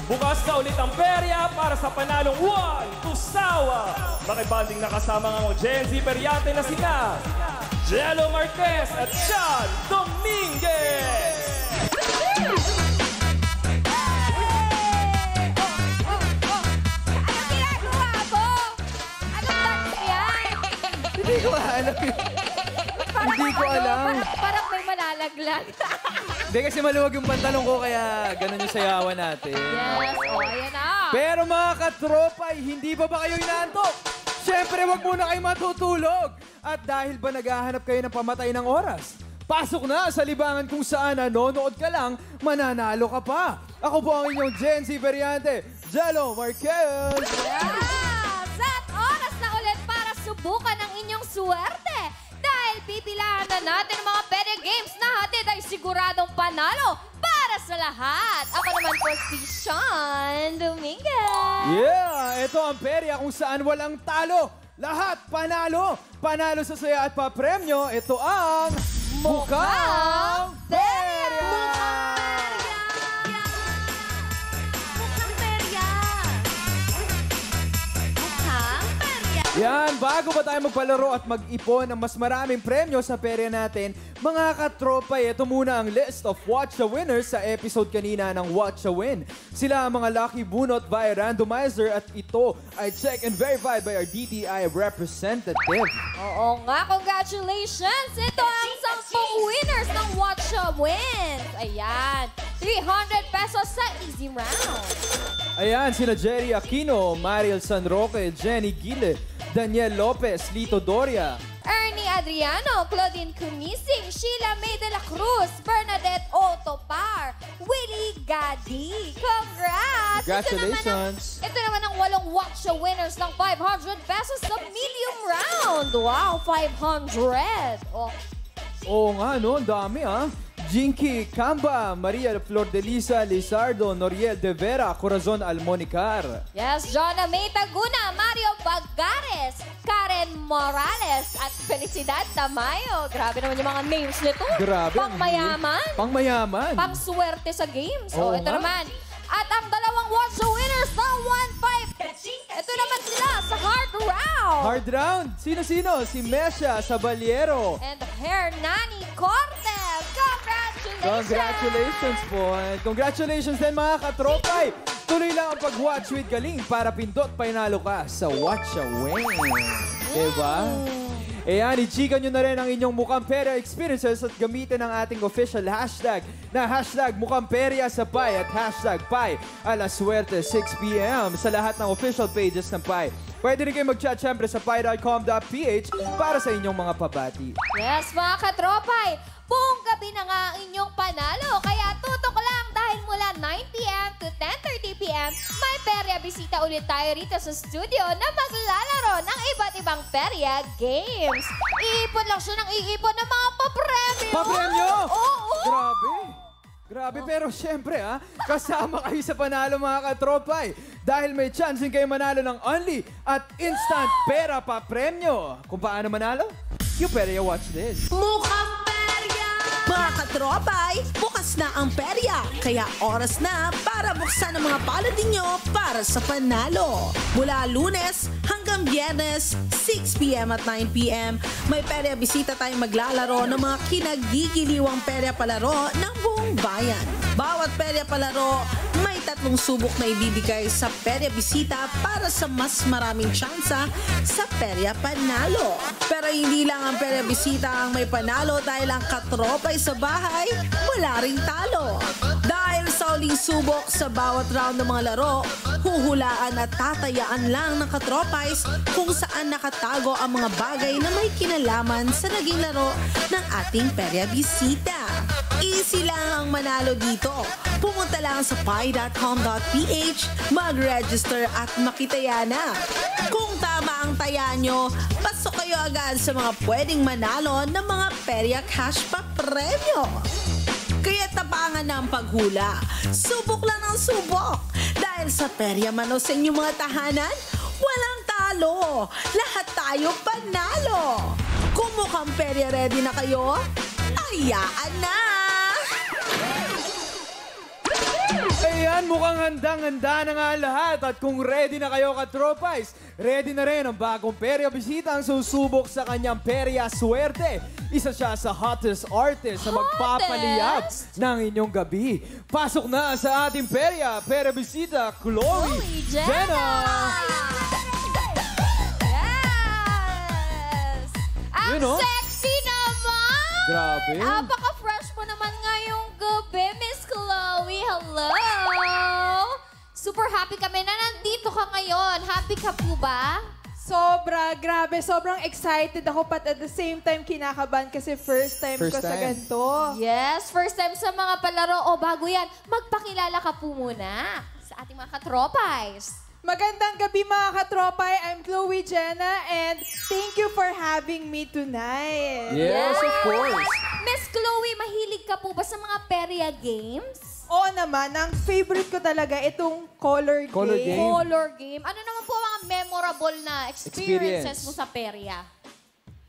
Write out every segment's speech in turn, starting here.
Bukas na ulit ang perya para sa panalong 1 to Sawa. Makibanding na kasama ng Gen Z Periante na sina Jello Marquez at Sean Dominguez. Hindi ko alam. Hindi ko alam. Parang may malalaglag. Hindi kasi maluwag yung pantalon ko kaya ganun yung sayawan natin. Yes, ayan na. Pero mga katropay, hindi ba kayo inaantok? Siyempre, wag muna kayo matutulog. At dahil ba naghahanap kayo ng pamatay ng oras? Pasok na sa libangan kung saan nanonood ka lang, mananalo ka pa. Ako po ang inyong Gen Z Periante, Jello Marquez. Yes! At oras na ulit para subukan ang inyong swerte. Dahil pipilahan na natin ang mga pwede games na hatid ay siguradong panalo para sa lahat. Ako naman po si Sean Dominguez. Yeah! Ito ang perya kung saan walang talo. Lahat panalo. Panalo sa saya at papremyo. Ito ang Mukhang Perya! Yan, bago ba tayo magpalaro at mag-ipon ng mas maraming premyo sa perya natin, mga katropa, ito muna ang list of Watch the Winners sa episode kanina ng Watch the Win. Sila ang mga lucky bunot via randomizer at ito ay checked and verified by our DTI representative. Oo nga, congratulations! Ito ang 10 winners ng Watch the Win. Ayan, 300 pesos sa easy round. Ayan, sina Jerry Aquino, Mariel San Roque, Jenny Gile, Daniel Lopez, Lito Doria, Ernie Adriano, Claudine Cumising, Sheila May de la Cruz, Bernadette Otopar, Willie Gadi. Congrats! Congratulations! Ito naman ang 8 Watch the Winners ng 500 pesos sa medium round. Wow, 500! Oh. Oo nga, no? Ang dami, ha? Jinky Camba, Maria Flor de Lisa Lizardo, Noriel de Vera, Corazon Almonicar. Yes, Jonna May Taguna, Mario Bagares, Karen Morales, at Felicidad Tamayo. Grabe naman yung mga names nito. Grabe. Pangmayaman. Pangmayaman. Pang-swerte sa games. Oo Ito nga. naman. At ang dalawang Watch the Winners ng 1.5. Ito naman sila sa Hard Round. Hard round. Sino-sino? Si Mesha Sabaliero. And Hernani Cortez. Congratulations! Congratulations po. And congratulations din mga katropay. Tuloy lang ang pag-watch with Galing para pindot panalo ka sa Watch a Win. Diba? Ayan, i-chika nyo na rin ang inyong Mukhang Perya experiences at gamitin ang ating official hashtag na hashtag Mukhang Perya sa Pi at hashtag Pi alas suerte 6 p.m. sa lahat ng official pages ng Pi. Pwede rin kayo mag-chat syempre sa pi.com.ph para sa inyong mga pabati. Yes, mga katropay, buong gabi na nga ang inyong panalo. Kaya tutok lang dahil mula 9 p.m. to 10:30 p.m. may perya bisita ulit tayo rito sa studio na maglalaro ng iba't ibang perya games. Iipon lang siya ng iipon ng mga papremyo. Papremyo? Oo! Grabe! Grabe, pero syempre kasama kayo sa panalo mga katropay. Dahil may chance kayo manalo ng only at instant pera pa premyo. Kung paano manalo? You better watch this. Mukhang Perya! Mga katropay, bukas na ang perya. Kaya oras na para buksan ang mga palad ninyo para sa panalo. Mula Lunes hanggang Biyernes, 6 p.m. at 9 p.m. may perya bisita tayong maglalaro ng mga kinagigiliwang perya palaro ng buong bayan. Bawat perya palaro, may 3 subok na ibibigay sa perya bisita para sa mas maraming tsansa sa perya panalo. Pero hindi lang ang perya bisita ang may panalo dahil ang katropay sa bahay, wala ring talo. Dahil sa uling subok sa bawat round ng mga laro, huhulaan at tatayaan lang ng katropays kung saan nakatago ang mga bagay na may kinalaman sa naging laro ng ating perya bisita. Easy lang ang manalo dito. Pumunta lang sa pi.com.ph, mag-register at makitaya na. Kung tama ang taya nyo, pasok kayo agad sa mga pwedeng manalo ng mga perya cash pa premyo. Kaya tapangan na ang paghula. Subok lang ang subok. Dahil sa perya man o sa inyong mga tahanan, walang talo. Lahat tayo panalo. Kung mukhang perya ready na kayo, ayaan na! Ayan, mukhang handang-handa na nga lahat. At kung ready na kayo ka-tropais, ready na rin ang bagong Perya Bisita ang susubok sa kanyang Perya Suerte. Isa siya sa hottest artist na magpapaliyab ng inyong gabi. Pasok na sa ating Perya Bisita, Chloe Jenna! Yes! Ang Yun, oh. sexy naman! Grabe. Napaka-fresh mo naman ngayong gabi, Miss Chloe. Hello! Super happy kami na nandito ka ngayon. Happy ka po ba? Sobra, grabe. Sobrang excited ako but at the same time kinakabahan kasi first time ko sa ganito. Yes, first time sa mga palaro. O bago yan, magpakilala ka po muna sa ating mga katropais. Magandang gabi mga katropay. I'm Chloe Jenna and thank you for having me tonight. Yes, of course. Miss Chloe, mahilig ka po ba sa mga Perya games? Oo naman, ang favorite ko talaga itong color game. Color game. Color game. Ano naman po ang memorable na experiences mo sa Perya?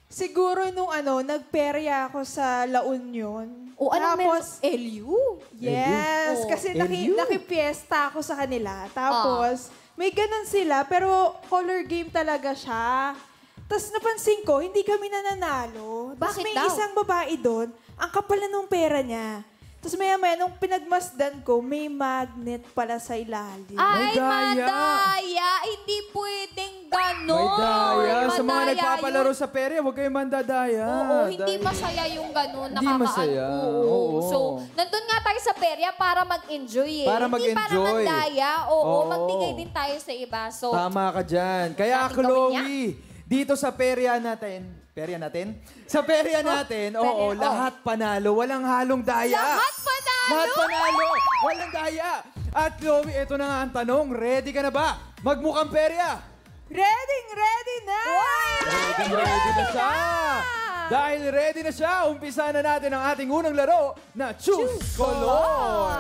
Siguro nung nagperya ako sa La Union. O ano Tapos, LU? yes, Oh. kasi LU. nakipiesta ako sa kanila. Tapos, may ganun sila, pero color game talaga siya. Tapos napansin ko, hindi kami nananalo. Tapos Bakit may daw? isang babae doon, ang kapal na nung pera niya. Tapos maya-maya, nung pinagmasdan ko, may magnet pala sa ilalim. Ay, daya. madaya. Hindi pwedeng ganon. May daya. Sa mga Madaya nagpapalaro yun. sa perya, huwag kayong mandadaya. Oo, hindi Dahil- masaya yung ganon. Hindi masaya. Oo. So, nandun nga tayo sa perya para mag-enjoy eh. Para Hindi para mag-enjoy. mandaya. Oo, Oo. magbigay din tayo sa iba. So, Tama ka dyan. Kaya, Dating gawin Chloe, dito sa perya natin, Sa perya natin, oo, perya, lahat panalo. Walang halong daya. lahat panalo! Lahat panalo. Walang daya. At Chloe, ito na nga ang tanong. Ready ka na ba? Magmukhang perya. Ready na! Ready na siya. Dahil ready na siya, umpisa na natin ang ating unang laro na Choose Color.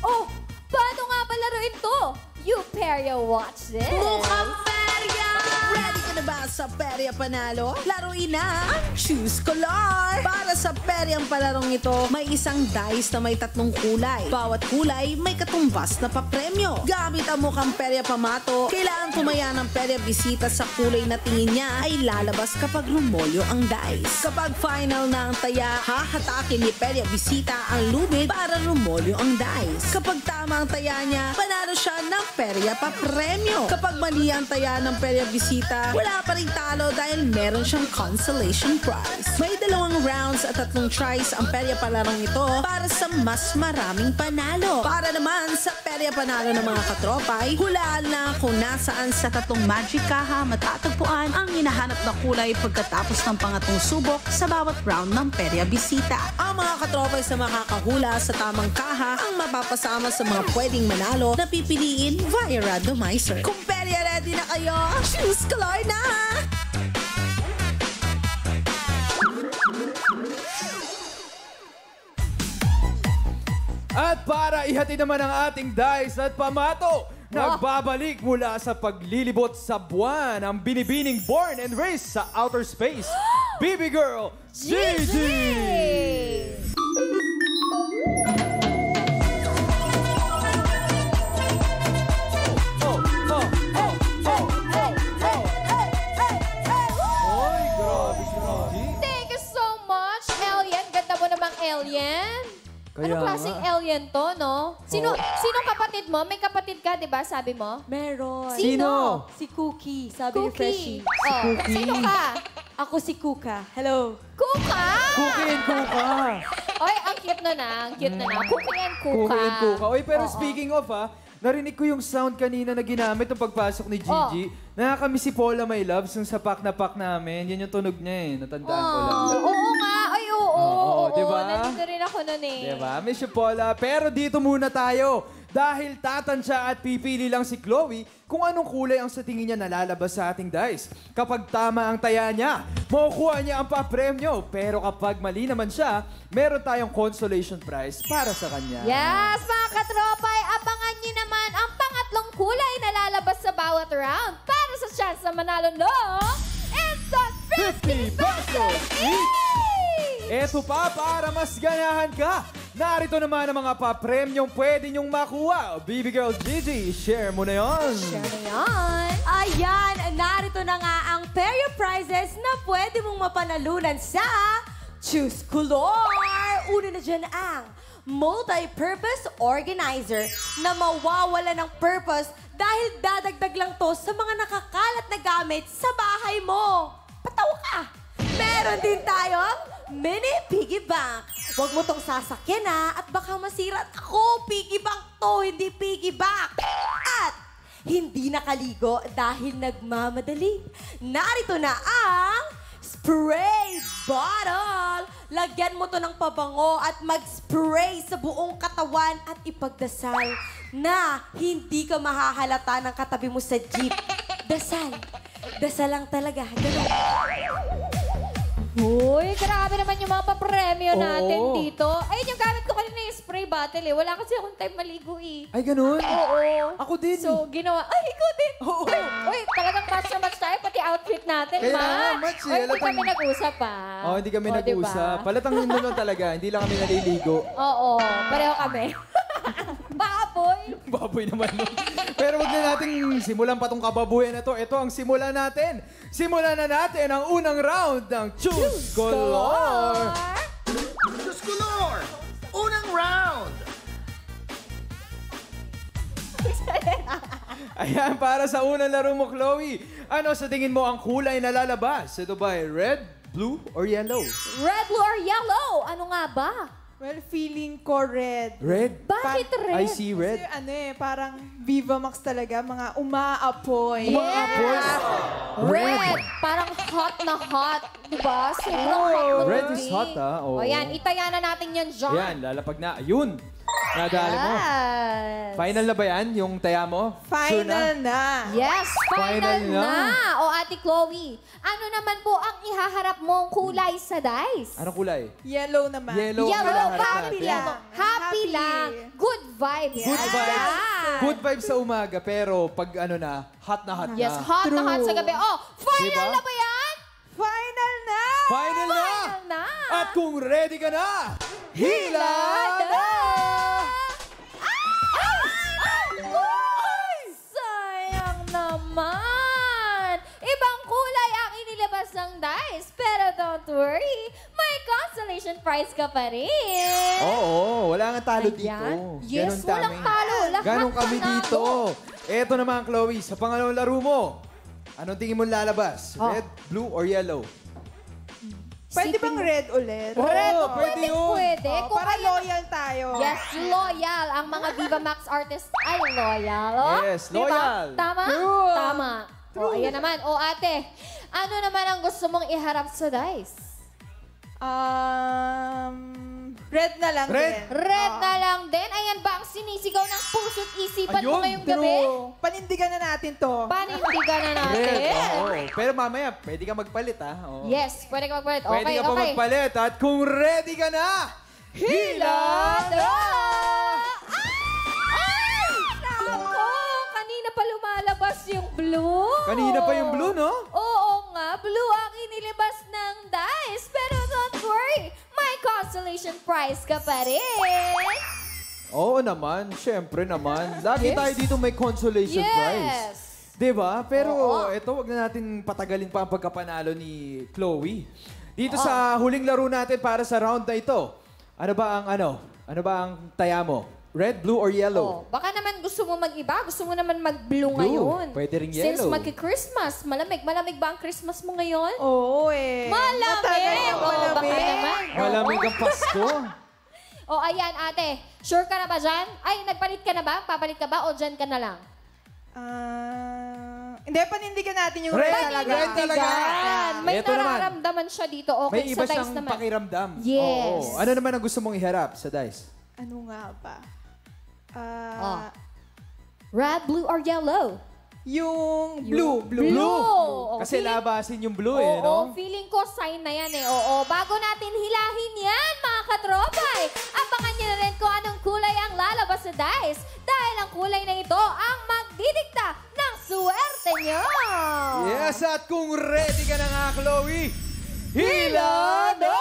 Oh, paano nga ba laruin to? You Perya, watch this. Mukhang perya! Ready ka na ba sa Perya Panalo? Laruin na ang Choose Color! Para sa Peryang palarong ito, may isang dice na may 3 kulay. Bawat kulay may katumbas na papremyo. Gamit ang mukhang Perya Pamato, kailangan tumaya ng Perya Bisita sa kulay na tingin niya ay lalabas kapag lumolyo ang dice. Kapag final na ang taya, hahatakin ni Perya Bisita ang lubid para lumolyo ang dice. Kapag tama ang taya niya, panalo siya ng Perya Papremyo. Kapag mali ang taya ng Perya Bisita, wala pa rin talo dahil meron siyang consolation prize. May 2 rounds at 3 tries ang Perya Palarong ito para sa mas maraming panalo. Para naman sa Perya Panalo ng mga katropay, hulaan na kung nasaan sa 3 magic kaha matatagpuan ang hinahanap na kulay pagkatapos ng pangatlong subok sa bawat round ng Perya Bisita. Ang mga katropay sa makakahula sa tamang kaha ang mapapasama sa mga pwedeng manalo na pipiliin via randomizer. Kung Perya ready na kayo, choose color na! At para ihatid naman ang ating dice at pamato, nagbabalik mula sa paglilibot sa buwan ang binibining born and raised sa outer space, Baby Girl Gigi! Oy, grabe si Gigi. Thank you so much, Alien. Ganda mo namang Alien. Kaya Anong klaseng nga. alien to, no? Sinong kapatid mo? May kapatid ka, di ba, sabi mo? Meron. Sino? Si Cookie, sabi ni Freshie. Cookie. Oh, Cookie. sino ka? Ako si Kuka. Hello. Kuka! Cookie and Kuka. Oy, ang cute na na. Ang cute na na. Cookie and Kuka. Cookie and Kuka. Oy, pero Oo. speaking of narinig ko yung sound kanina na ginamit ng pagpasok ni Gigi. Nakakamiss si Paula My Loves, yung sa pack na pack namin. Yan yung tunog niya eh. Natandaan ko lang. Oo nga. Ay, oo. Oo, diba? Nandito rin ako nun eh. Diba? Miss you, Paula. Pero dito muna tayo. Dahil tatansya at pipili lang si Chloe kung anong kulay ang sa tingin niya nalalabas sa ating dice. Kapag tama ang taya niya, makukuha niya ang papremyo. Pero kapag mali naman siya, meron tayong consolation prize para sa kanya. Yes, mga katropay, abangan niyo naman ang pangatlong kulay na lalabas sa bawat round para sa chance na manalo ng Instant 50 pesos each! Eto pa, para mas ganahan ka, narito naman ang mga pa-premyong pwede nyong makuha. Baby Girl Gigi, share mo na yon. Share na yan. Ayan, narito na nga ang Peria prizes na pwede mong mapanalunan sa Choose Color. Una na dyan ang multi-purpose organizer na mawawala ng purpose dahil dadagdag lang to sa mga nakakalat na gamit sa bahay mo. Patawa ka! Meron din tayong mini piggy bank. Huwag mo tong sasakyan at baka masira. Ako, piggy bank to, hindi piggy bank. At hindi nakaligo dahil nagmamadali. Narito na ang spray bottle. Lagyan mo to ng pabango at mag-spray sa buong katawan at ipagdasal na hindi ka mahahalata ng katabi mo sa jeep. Dasal. Dasal lang talaga. Ganun. Uy, grabe naman yung mga papremyo natin Oo. dito. Ayun yung gamit ko kanina yung spray bottle eh. Wala kasi akong time maligo eh. Ay, ganun? Oo. Ako din. So, ginawa. Ay, ikaw din. Oo. Uy, talagang match na match tayo. Pati outfit natin, Kaya ma. nga, match eh. Uy, hindi Halatang- kami nag-usap pa. Oh, hindi kami O, nag-uusap. diba? Palatang yun lang talaga. Hindi lang kami naliligo. Oo, pareho kami. Baboy. Baboy naman nun. Pero wag na natin simulan pa tong kababuyan na to. Ito ang simulan natin. Simulan na natin ang unang round ng Choose Color. Diyos ko, Lord! Unang round! Ayan, para sa unang laro mo, Chloe. Ano sa tingin mo ang kulay na lalabas? Ito ba ay red, blue, or yellow? Red, blue, or yellow? Ano nga ba? Well, feeling ko red. Red? Bakit red? I see red. Kasi ano eh, parang Viva Max talaga, mga umaapoy. Yes! Red! Parang hot na hot. Diba? Sobrang hot na Red red. is hot, ah. Oo. O yan, itaya na natin yan, John. Ayan, lalapag na. Ayun! Nadali mo. Yes. Final na ba yan, yung taya mo? Sure Final na. Yes, final Final na. na. O Ate Chloe, ano naman po ang ihaharap mong kulay sa dice? Anong kulay? Yellow naman. Yellow. Yellow, Kailangan happy natin. lang. Happy Happy. lang. Good vibes. Good vibes. Ayan. Good vibes sa umaga, pero pag ano na, hot na hot Yes, na. hot na hot sa gabi. Oh, final Diba? na ba yan? Final na! Final na! Final na. At kung ready ka na, hila na! Ay, sayang naman. Ibang kulay ang inilabas ng dice. Pero don't worry, may consolation prize ka pa rin. Oo, wala nga talo Ayan. dito. Yes, Ganun walang kami. talo. Lahat Ganon kami panalo. dito. Eto naman, Chloe, sa pangalawang laro mo, anong tingin mo lalabas? Oh. Red, blue, or yellow? Pwede Sipin bang mo. red ulit? Red, Oo, pwede yun. Pwede. Oh, Kung para ayan- loyal tayo. Yes, loyal. Ang mga Viva Max artists ay loyal. Oh? Yes, Diba? loyal. Tama? True. Tama. O, ayan naman. O, ate, ano naman ang gusto mong iharap sa dice? Red na lang Red. din. Red Oo. na lang din. Ayan ba ang sinisigaw ng puso't isipan mo Ayun, ngayong gabi? True. Panindigan na natin to. Panindigan na natin. Red, oo. Pero mamaya, pwede ka magpalit, ha? Oo. Yes, pwede ka magpalit. Pwede Okay, ka pa okay. magpalit. At kung ready ka na, hila na! Ay! Nako! Kanina pa lumalabas yung blue. Kanina pa yung blue, no? Oo nga, blue ang inilabas ng dice. Pero don't worry, may consolation prize ka pa rin. Oo naman, syempre naman. Lagi Yes. tayo dito may consolation Yes. prize. Diba? Pero Oo. ito, wag na natin patagalin pa ang pagkapanalo ni Chloe. Dito sa huling laro natin para sa round na ito. Ano ba ang Ano ba ang taya mo? Red, blue, or Oh, yellow? baka naman gusto mo mag-iba. Gusto mo naman mag-blue Blue. ngayon. Pwede ring Since yellow. magki-Christmas, malamig. Malamig ba ang Christmas mo ngayon? Oo eh. Malamig! Talagang Oo, baka malamig. naman. Malamig ang Pasko. O, ayan, ate. Sure ka na ba dyan? Ay, nagpalit ka na ba? Papalit ka ba o dyan ka na lang? Hindi, panindigan natin yung Red, red talaga. red talaga. Yan. May Ito naman. nararamdaman siya dito. Okay, May iba sa dice siyang naman. pakiramdam. Yes. Oo. Ano naman ang gusto mong iharap sa dice? Ano nga ba? Oh. Red, blue, or yellow? Yung blue. Blue. Blue. Kasi Feeling- labasin yung blue Oo, eh, no? feeling ko sign na yan eh. Oo, bago natin hilahin yan, mga katropay, abangan nyo na rin kung anong kulay ang lalabas sa dice. Dahil ang kulay na ito ang magdidikta ng swerte nyo. Yes, At kung ready ka na nga, Chloe, hila na!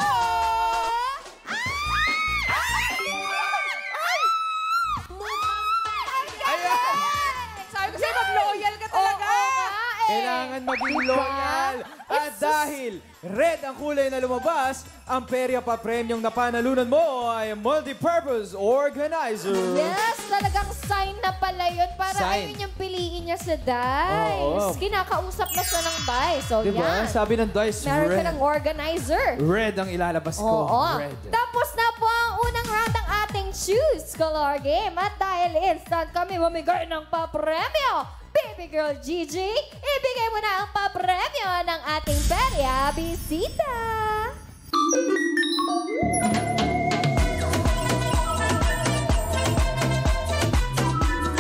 Ayan! Sabi ko sa'yo, mag-loyal ka talaga. Kailangan maging loyal. At dahil red ang kulay na lumabas, ang perya pa premyong napanalunan mo ay multi-purpose organizer. Yes, talagang sign na pala yun para Sign. ayun yung piliin niya sa dice. Oo. Kinakausap na siya ng dice. So, Diba? yan. Sabi ng dice, Meron ka red. ng organizer. Red ang ilalabas ko. Oo. Red. Tapos na po ang unang round ng ating Choose Color Game. At dahil instant kami mamigay ng papremyo, Baby Girl Gigi, ibigay mo na ang papremyo ng ating perya bisita.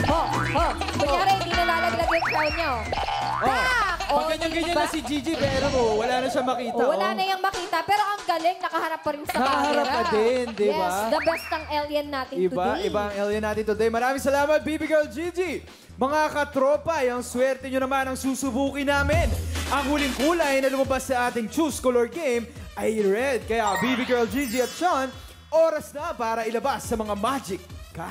Kunyari, hindi nalalaglag yung crown niyo. Pag ganyan-ganyan na si Gigi, pero wala na siya makita. Wala na yung makita, pero ang galing, nakaharap pa rin sa camera. Nakaharap ka din, di ba? Yes, the best ang alien natin today. Iba ang alien natin today. Maraming salamat, Baby Girl Gigi. Mga katropa, ang swerte nyo naman ang susubukin namin. Ang huling kulay na lumabas sa ating Choose Color Game ay red. Kaya Baby Girl Gigi at Sean, oras na para ilabas sa mga magic ka.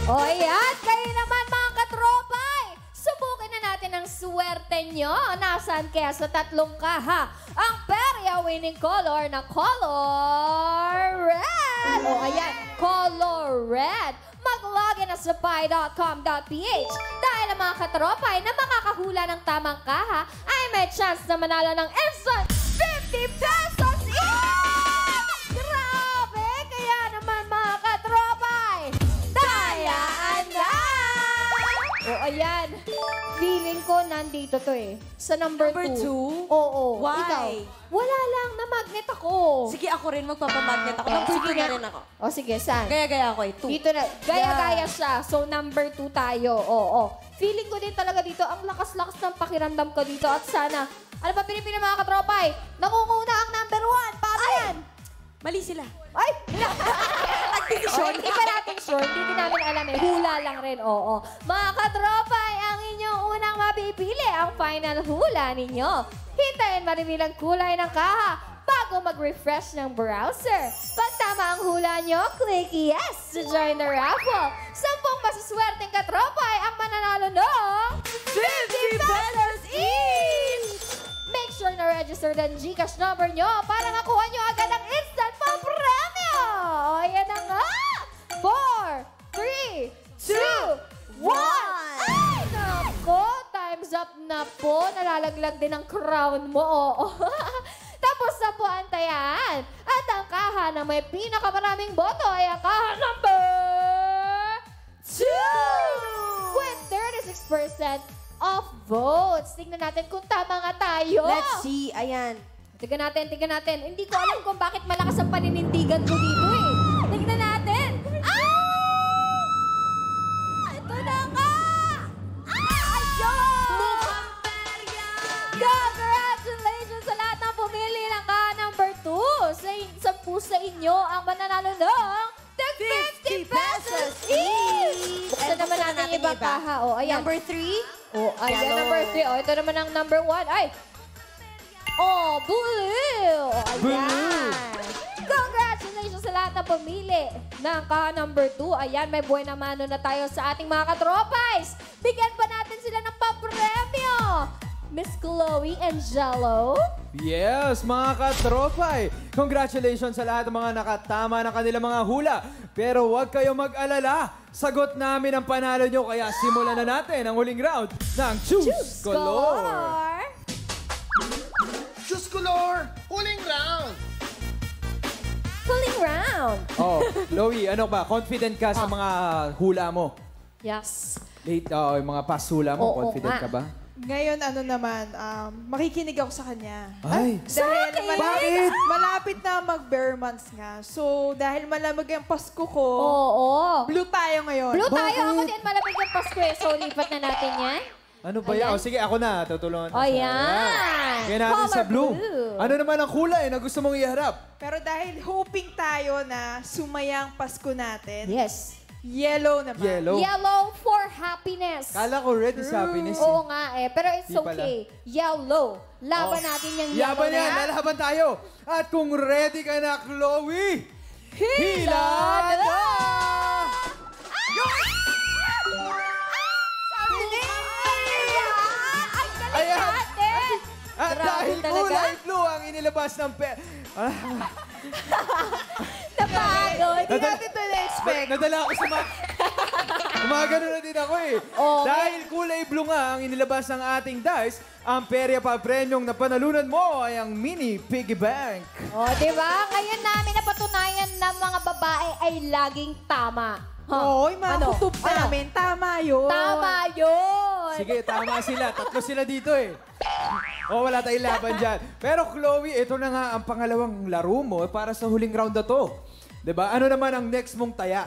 O ayan, kayo naman mga katropay. Subukin na natin ang swerte nyo. Nasaan kaya sa tatlong kaha? Ang perya winning color na color red. O ayan, color red. Mag-login na sa pi.com.ph dahil ang mga katropay na makakahula ng tamang kaha ay may chance na manalo ng instant 50 pesos each! Grabe! Kaya naman mga katropay, dayaan na! O ayan, feeling ko nandito to eh. Sa number 2. Oo. Why? Ikaw, wala lang, na-magnet ako. Sige, ako rin magpapamagnet ako. Number 2 na rin ako. O sige, saan? Gaya-gaya ako eh. 2. Dito na, gaya-gaya siya. So, number 2 tayo. Oo. Feeling ko din talaga dito, ang lakas-lakas ng pakiramdam ko dito. At sana, ano ba pinipili mga katropay? Nakunguna ang number 1. Paano yan? Mali sila. Ay! Okay, hindi pa natin sure. Hindi din namin alam eh. Hula lang rin, oo. Mga katropay, ang inyong unang mapipili, ang final hula ninyo. Hintayin ma-reveal ang kulay ng kaha bago mag-refresh ng browser. Pag tama ang hula nyo, click yes to join the raffle. 10 masaswerteng katropay ang mananalo ng 50 pesos each! Make sure na register ang GCash number nyo para makuha nyo agad ang instant pa-premyo! O, yan na nga! 4, 3, 2, 1! Ay, nako! Time's up na po. Nalalaglag din ang crown mo. Oo. Tapos na po ang tayan. At ang kaha na may pinakamaraming boto ay ang kaha number 2! With 36% of votes. Tingnan natin kung tama nga tayo. Let's see. Ayan. Tingnan natin. Hindi ko alam kung bakit malakas ang paninindigan ko dito eh. Tingnan natin. Ito na nga! Ayun! Congratulations sa lahat ng pumili ng kaha number 2. Sa inyo ang mananalo ng 50 pesos each! Buksan naman natin yung ibang kaha. O, ayan. Number 3. Oh, ayan, Yellow. number 3. Oh, ito naman ang number 1. Ay! Oh, blue! Oh, ayan. Congratulations sa lahat na pumili ng kaha number 2. Ayan, may buena mano na tayo sa ating mga katropais. Bigyan pa natin sila ng papremyo. Miss Chloe and Jello. Yes, mga katropay! Congratulations sa lahat ng mga nakatama ng kanilang mga hula. Pero huwag kayong mag-alala. Sagot namin ang panalo nyo, kaya simulan na natin ang huling round ng Choose Color. Choose Color, huling round. Huling round. Oh, Chloe, ano ba? Confident ka sa mga hula mo? Yes. Yung mga past hula mo, Oo confident nga. ka ba? Ngayon, ano naman, makikinig ako sa kanya. Ay, Dahil Bakit? malapit na mag-bare months nga. So, dahil malamig ang Pasko ko, Oo. blue tayo ngayon. Blue tayo. Ako Bakit? din malamig yung Pasko eh. So, lipat na natin yan. ano ba yan? Ayan. O, sige, ako na. Tutulungan. O, yan. Kaya natin sa Color blue. blue. Ano naman ang kulay na gusto mong iharap? Pero dahil hoping tayo na sumayang Pasko natin, Yes. Yellow naman. Yellow. Yellow for happiness. Kala ko red is happiness. Oo nga pero it's Di pala. okay. Yellow. Laban natin yung yellow Yaban yan, na yan. lalaban tayo. At kung ready ka na, Chloe, Hila na! Ayan. At Grabe dahil talaga. kulay blue ang inilabas ng Napagod. Hindi natin ito na-expect. Nadala ako sa Gumagano na din ako eh. Okay. Dahil kulay blue nga ang inilabas ng ating dice, ang perya pa premyong na panalunan mo ay ang mini piggy bank. O, di ba? Ngayon namin napatunayan na mga babae ay laging tama. Oo, yung mga kutub namin. Tama yun. Tama yun. Sige, tama sila. Tatlo sila dito eh. O, wala tayong laban dyan. Pero Chloe, ito na nga ang pangalawang laro mo para sa huling round na to. 'Di ba? Ano naman ang next mong taya?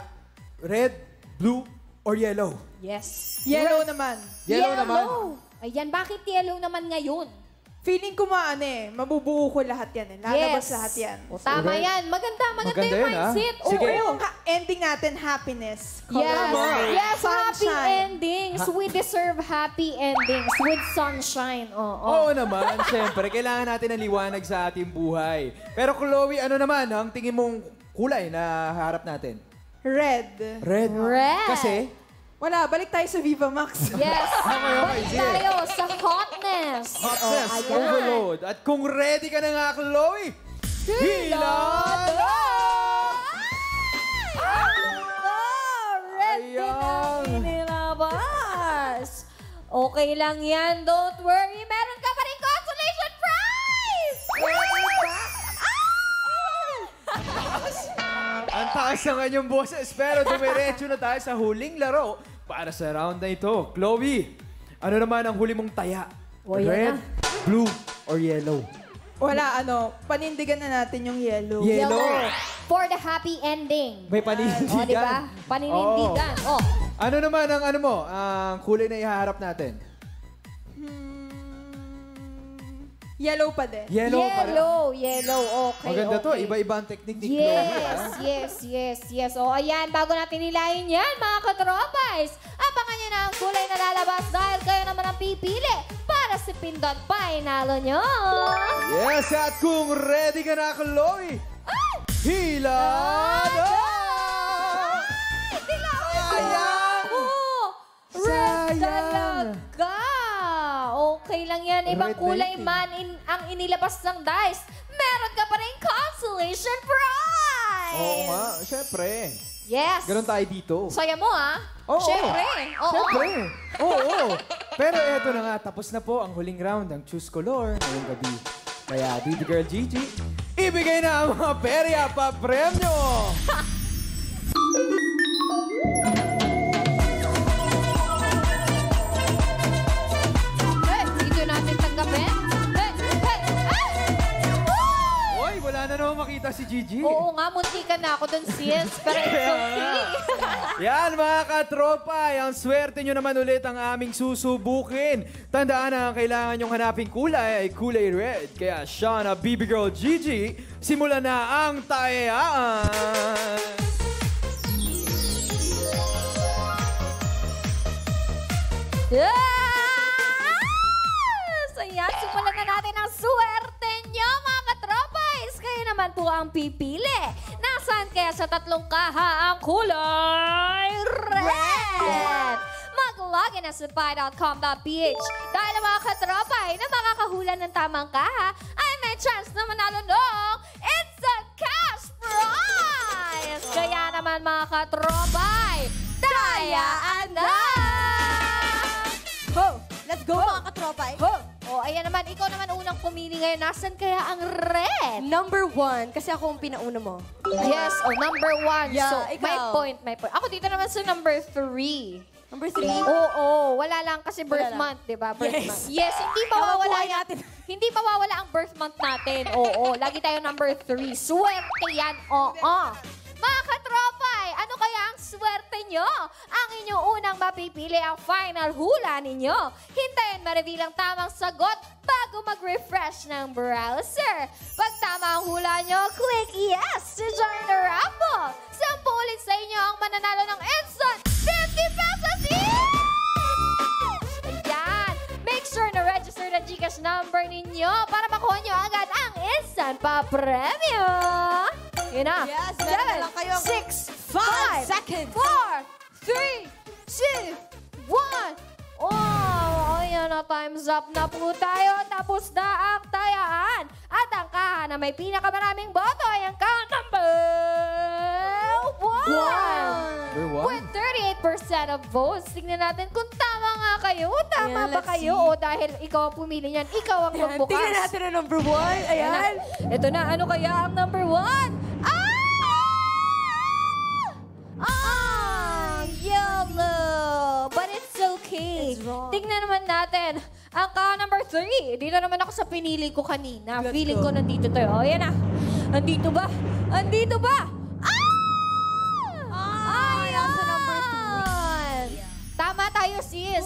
Red, blue, or yellow? Yes. Yellow naman. Yellow naman. Ayan, bakit yellow naman ngayon? Feeling ko mabubuo ko lahat yan eh. Lalabas lahat yan. O, tama yan. Maganda Maganda yung yun, ah. mindset. Sige. Oo. Ending natin, happiness. Yes, yes, happy Sunshine. endings. We deserve happy endings with sunshine. Oo. Oo naman, syempre. Kailangan natin ng liwanag sa ating buhay. Pero Chloe, ano naman ang tingin mong kulay na harap natin? Red. Red. Red. Kasi? Wala, balik tayo sa Viva Max. Yes. Okay, Balik sige. tayo sa hotness. Hotness, Oh, ayan. overload. At kung ready ka na nga, Chloe, hila na! Red din Ayan. ang inilabas. Okay lang yan. Don't worry. Meron ka pa rin consolation prize! Ang taas ng kanyang boses, pero dumiretso na tayo sa huling laro para sa round na ito. Chloe, ano naman ang huli mong taya? O, yan Red, blue, or yellow? Wala, panindigan na natin yung yellow. Yellow. For the happy ending. May paninindigan. O, di ba? Paninindigan. O. Ano naman ang ang kulay na ihaharap natin? Yellow pa din. Yellow. Yellow. Okay, Maganda to. okay. Iba-ibang technique ni Chloe. Yes. O, ayan, bago natin nilayin yan, mga katropais, abangan nyo na ang kulay na lalabas dahil kayo naman ang pipili para si Pindot Painalo nyo. Yes, at kung ready ka na, Chloe, hila na! Sayang! Red Sayang! talaga. Okay lang yan. Ibang Red kulay 19. man ang inilabas ng dice. Meron ka pa rin consolation prize! Oo nga, syempre. Yes. Ganon tayo dito. Saya mo, ah. Oo. Syempre. Oo. Syempre. Oo. Pero eto na nga, tapos na po ang huling round ng Choose Color ngayong gabi. Kaya, Baby Girl Gigi, ibigay na ang mga perya pa premyo! Hey, dito natin tanggapin. Hey. Oy, wala na naman makita si Gigi. Oo nga, muntikan na ako dun, sis. Pero it's okay. Yan mga katropa, ang swerte nyo naman ulit ang aming susubukin. Tandaan na ang kailangan nyong hanaping kulay ay kulay red. Kaya siya na Baby Girl Gigi, simulan na ang tayaan. So yan, simulan na natin ang swerte nyo, mga katropais. Kayo naman po ang pipili. Nasaan kaya sa tatlong kaha ang kulay red? Mag-login na sa buy.com.ph dahil ang mga katropay na makakahula ng tamang kaha ay may chance na manalo ng instant cash prize! Kaya naman mga katropay, dayaan na! Ho! Let's go, mga katropay. Ho! O, ayan naman, ikaw naman unang pumili ngayon. Nasaan kaya ang red? Number 1, kasi ako ang pinauna mo. Yes, number 1. Yeah, so, ikaw. may point. Ako dito naman sa number 3. Number 3. Oo, wala lang kasi birth Wala lang. month, di ba? Birth Yes. month. Yes, hindi mawawala Nakuha yan. natin. Hindi mawawala ang birth month natin. Oo, lagi tayo number 3. Swerte yan, oo. Mga katropay, ano kaya ang swerte nyo? Ang inyong unang mapipili ang final hula ninyo. Hintayin ma-reveal ang tamang sagot bago mag-refresh ng browser. Pag tama ang hula nyo, click yes to join the raffle. 10 ulit sa inyo ang mananalo ng instant 50 pesos each! Ayan! Make sure na register na Gcash number ninyo para makuha nyo agad ang instant pa-premyo! Yun na. Yes, meron na lang kayo 6, 5 seconds. 4, 3, 2, 1. Oh, ayan na, time's up na po tayo. Tapos na ang tayaan. At ang kaha na may pinakamaraming boto ay ang count number 1. Number 1. With 38% of votes. Tingnan natin kung tama nga kayo. Tama Ayan, ba let's kayo? see. O dahil ikaw ang pumili niyan, ikaw ang Ayan, magbukas. tingnan natin ang number 1. Ayan. Ito na, ano kaya ang number 1? Yellow! But it's okay. It's wrong. Tingnan naman natin. Ang number 3. Dito naman ako sa pinili ko kanina. Let's Feeling go. ko nandito tayo. O, yan na. Andito ba? Andito ba? Ay, nasa number 2. Tama tayo, sis.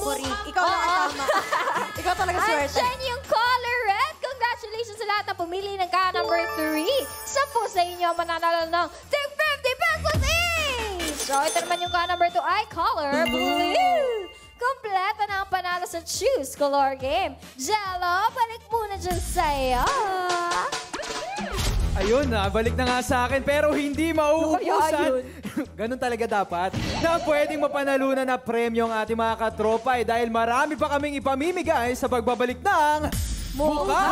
Ikaw lang ang tama. Ikaw talaga swerte. Andyan yung color red. Congratulations sa lahat na pumili ng number 3. 10 sa inyo ang mananalo ng 50 pesos each. So, ito naman yung number 2 ay color blue. Kompleto na ang panalo sa Choose Color Game. Jello, balik muna dyan sa'yo. Ayun na, balik na nga sa akin pero hindi mauubusan. Ayun. Ganun talaga dapat. Na pwedeng mapanalunan na premyo ang ating mga katropa dahil marami pa kaming ipamimigay sa pagbabalik ng Mukha